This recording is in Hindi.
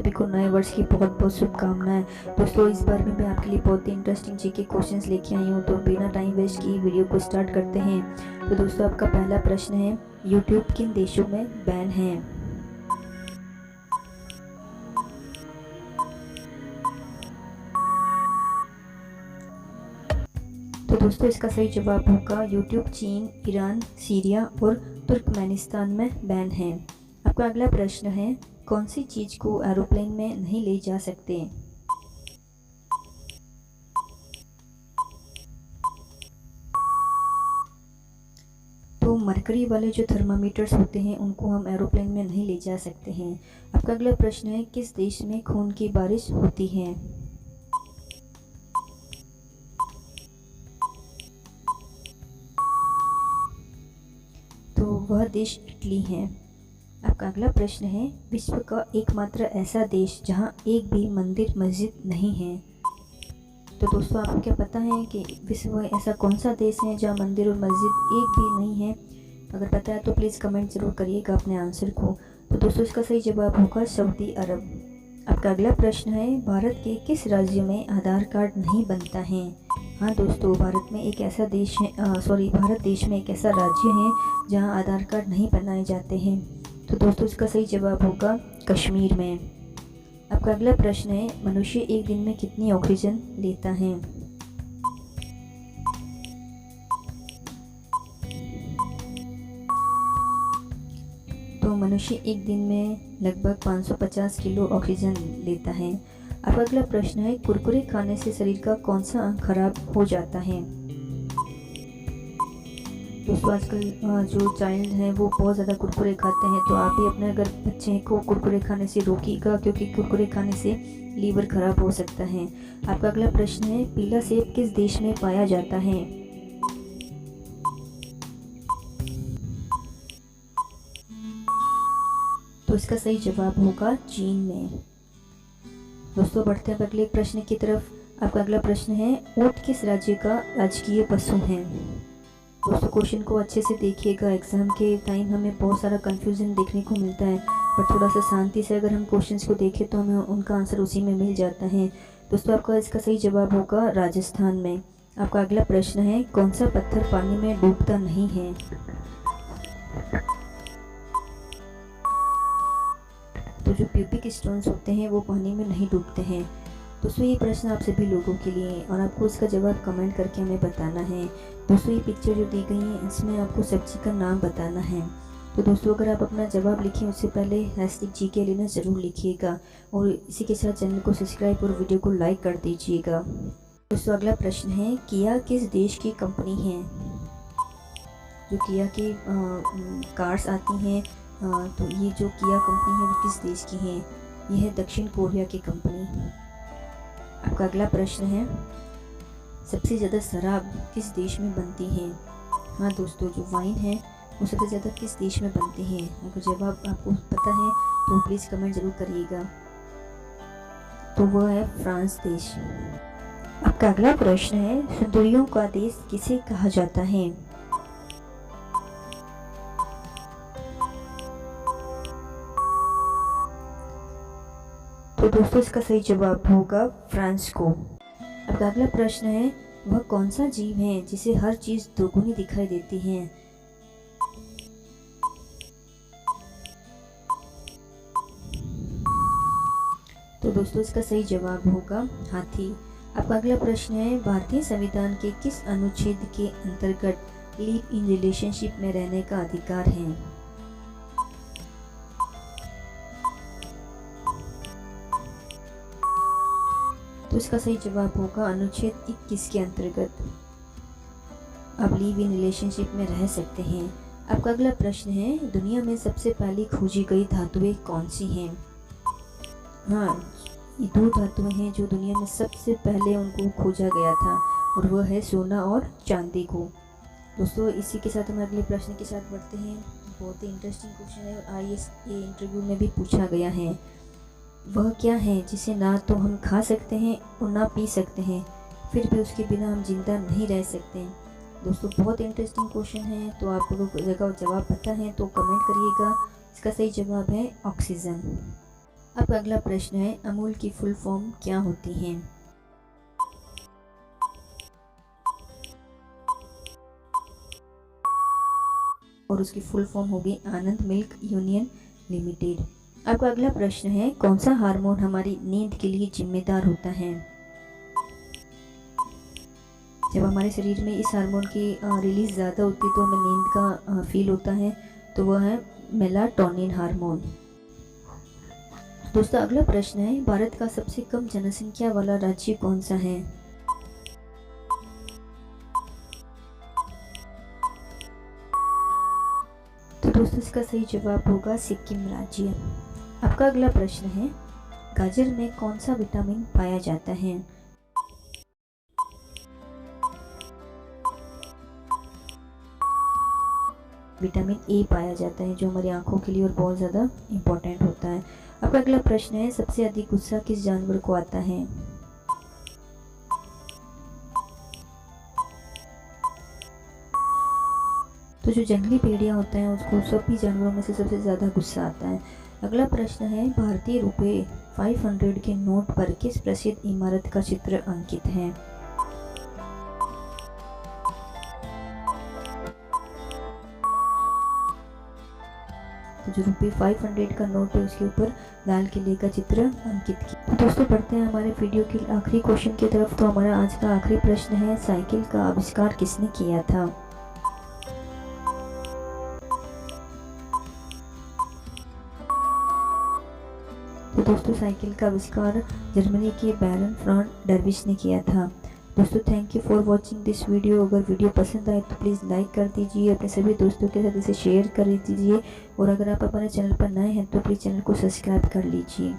सभी को नए वर्ष की बहुत बहुत शुभकामनाएं। दोस्तों इस बार भी मैं आपके लिए बहुत ही इंटरेस्टिंग जीके क्वेश्चंस लेके आई हूँ, तो बिना टाइम वेस्ट किए वीडियो को स्टार्ट करते हैं। तो दोस्तों आपका पहला प्रश्न है, यूट्यूब किन देशों में बैन है? तो दोस्तों इसका सही जवाब होगा यूट्यूब चीन, ईरान, सीरिया और तुर्कमेनिस्तान में बैन है। आपका अगला प्रश्न है, कौन सी चीज़ को एरोप्लेन में नहीं ले जा सकते? तो मरकरी वाले जो थर्मामीटर्स होते हैं उनको हम एरोप्लेन में नहीं ले जा सकते हैं। आपका अगला प्रश्न है, किस देश में खून की बारिश होती है? तो वह देश इटली है। आपका अगला प्रश्न है, विश्व का एकमात्र ऐसा देश जहां एक भी मंदिर मस्जिद नहीं है। तो दोस्तों आपको क्या पता है कि विश्व में ऐसा कौन सा देश है जहां मंदिर और मस्जिद एक भी नहीं है? अगर पता है तो प्लीज़ कमेंट ज़रूर करिएगा अपने आंसर को। तो दोस्तों इसका सही जवाब होगा सऊदी अरब। आपका अगला प्रश्न है, भारत के किस राज्य में आधार कार्ड नहीं बनता है? हाँ दोस्तों, भारत में एक ऐसा देश है भारत देश में एक ऐसा राज्य है जहां आधार कार्ड नहीं बनाए जाते हैं। तो दोस्तों इसका सही जवाब होगा कश्मीर में। आपका अगला प्रश्न है, मनुष्य एक दिन में कितनी ऑक्सीजन लेता है? तो मनुष्य एक दिन में लगभग 550 किलो ऑक्सीजन लेता है। आपका अगला प्रश्न है, कुरकुरे खाने से शरीर का कौन सा अंग खराब हो जाता है? दोस्तों आजकल जो चाइल्ड हैं वो बहुत ज़्यादा कुरकुरे खाते हैं, तो आप भी अपने अगर बच्चे को कुरकुरे खाने से रोकिएगा, क्योंकि कुरकुरे खाने से लीवर खराब हो सकता है। आपका अगला प्रश्न है, पीला सेब किस देश में पाया जाता है? तो इसका सही जवाब होगा चीन में। दोस्तों बढ़ते हैं अगले प्रश्न की तरफ। आपका अगला प्रश्न है, ऊंट किस राज्य का राजकीय पशु है? दोस्तों क्वेश्चन को अच्छे से देखिएगा, एग्जाम के टाइम हमें बहुत सारा कंफ्यूजन देखने को मिलता है, पर थोड़ा सा शांति से अगर हम क्वेश्चंस को देखें तो हमें उनका आंसर उसी में मिल जाता है। दोस्तों आपका इसका सही जवाब होगा राजस्थान में। आपका अगला प्रश्न है, कौन सा पत्थर पानी में डूबता नहीं है? तो जो प्यूबिक स्टोन्स होते हैं वो पानी में नहीं डूबते हैं। दोस्तों ये प्रश्न आप सभी लोगों के लिए और आपको इसका जवाब कमेंट करके हमें बताना है। दोस्तों ये पिक्चर जो दी गई है इसमें आपको सब्जी का नाम बताना है। तो दोस्तों अगर आप अपना जवाब लिखें उससे पहले #GK लेना ज़रूर लिखिएगा, और इसी के साथ चैनल को सब्सक्राइब और वीडियो को लाइक कर दीजिएगा। दोस्तों अगला प्रश्न है, किया किस देश की कंपनी है? जो किया की कार्स आती हैं, तो ये जो किया कंपनी है वो किस देश की है? यह है दक्षिण कोरिया की कंपनी। आपका अगला प्रश्न है, सबसे ज़्यादा शराब किस देश में बनती है? हाँ दोस्तों, जो वाइन है वो सबसे ज़्यादा किस देश में बनती है? अगर जवाब आपको पता है तो प्लीज़ कमेंट ज़रूर करिएगा। तो वह है फ्रांस देश। आपका अगला प्रश्न है, सुंदरियों का देश किसे कहा जाता है? तो दोस्तों इसका सही जवाब होगा फ्रांस को। आपका अगला प्रश्न है, वह कौन सा जीव है जिसे हर चीज दोगुनी दिखाई देती है? तो दोस्तों इसका सही जवाब होगा हाथी। आपका अगला प्रश्न है, भारतीय संविधान के किस अनुच्छेद के अंतर्गत लिव इन रिलेशनशिप में रहने का अधिकार है? तो इसका सही जवाब होगा अनुच्छेद 21 के अंतर्गत आप लिव इन रिलेशनशिप में रह सकते हैं। आपका अगला प्रश्न है, दुनिया में सबसे पहली खोजी गई धातुएं कौन सी हैं? हाँ, ये 2 धातुएं हैं जो दुनिया में सबसे पहले उनको खोजा गया था, और वह है सोना और चांदी को। दोस्तों इसी के साथ हम अगले प्रश्न के साथ बढ़ते हैं। बहुत ही इंटरेस्टिंग क्वेश्चन है और IAS इंटरव्यू में भी पूछा गया है। वह क्या है जिसे ना तो हम खा सकते हैं और ना पी सकते हैं, फिर भी उसके बिना हम जिंदा नहीं रह सकते? दोस्तों बहुत इंटरेस्टिंग क्वेश्चन है, तो आप लोगों को जगह जवाब पता है तो कमेंट करिएगा। इसका सही जवाब है ऑक्सीजन। अब अगला प्रश्न है, अमूल की फुल फॉर्म क्या होती है? और उसकी फुल फॉर्म होगी आनंद मिल्क यूनियन लिमिटेड। आपका अगला प्रश्न है, कौन सा हार्मोन हमारी नींद के लिए जिम्मेदार होता है? जब हमारे शरीर में इस हार्मोन की रिलीज ज़्यादा होती है तो हमें नींद का फील होता है, तो वह है मेलाटोनिन हार्मोन। दोस्तों अगला प्रश्न है, भारत का सबसे कम जनसंख्या वाला राज्य कौन सा है? तो दोस्तों इसका सही जवाब होगा सिक्किम राज्य। आपका अगला प्रश्न है, गाजर में कौन सा विटामिन पाया जाता है? विटामिन ए पाया जाता है, जो हमारी आंखों के लिए और बहुत ज़्यादा इम्पोर्टेंट होता है। आपका अगला प्रश्न है, सबसे अधिक गुस्सा किस जानवर को आता है? तो जो जंगली भेड़िया होते हैं उसको सभी जानवरों में से सबसे ज़्यादा गुस्सा आता है। अगला प्रश्न है, भारतीय रुपए 500 के नोट पर किस प्रसिद्ध इमारत का चित्र अंकित है? तो जो रुपये 500 का नोट है उसके ऊपर लाल किले का चित्र अंकित किया। तो दोस्तों बढ़ते हैं हमारे वीडियो के आखिरी क्वेश्चन की तरफ। तो हमारा आज का आखिरी प्रश्न है, साइकिल का आविष्कार किसने किया था? तो दोस्तों साइकिल का आविष्कार जर्मनी के बैरन फ्रॉन डर्विश ने किया था। दोस्तों thank you for watching this video. अगर वीडियो पसंद आए तो प्लीज़ लाइक कर दीजिए, अपने सभी दोस्तों के साथ इसे शेयर कर दीजिए, और अगर आप हमारे चैनल पर नए हैं तो प्लीज़ चैनल को सब्सक्राइब कर लीजिए।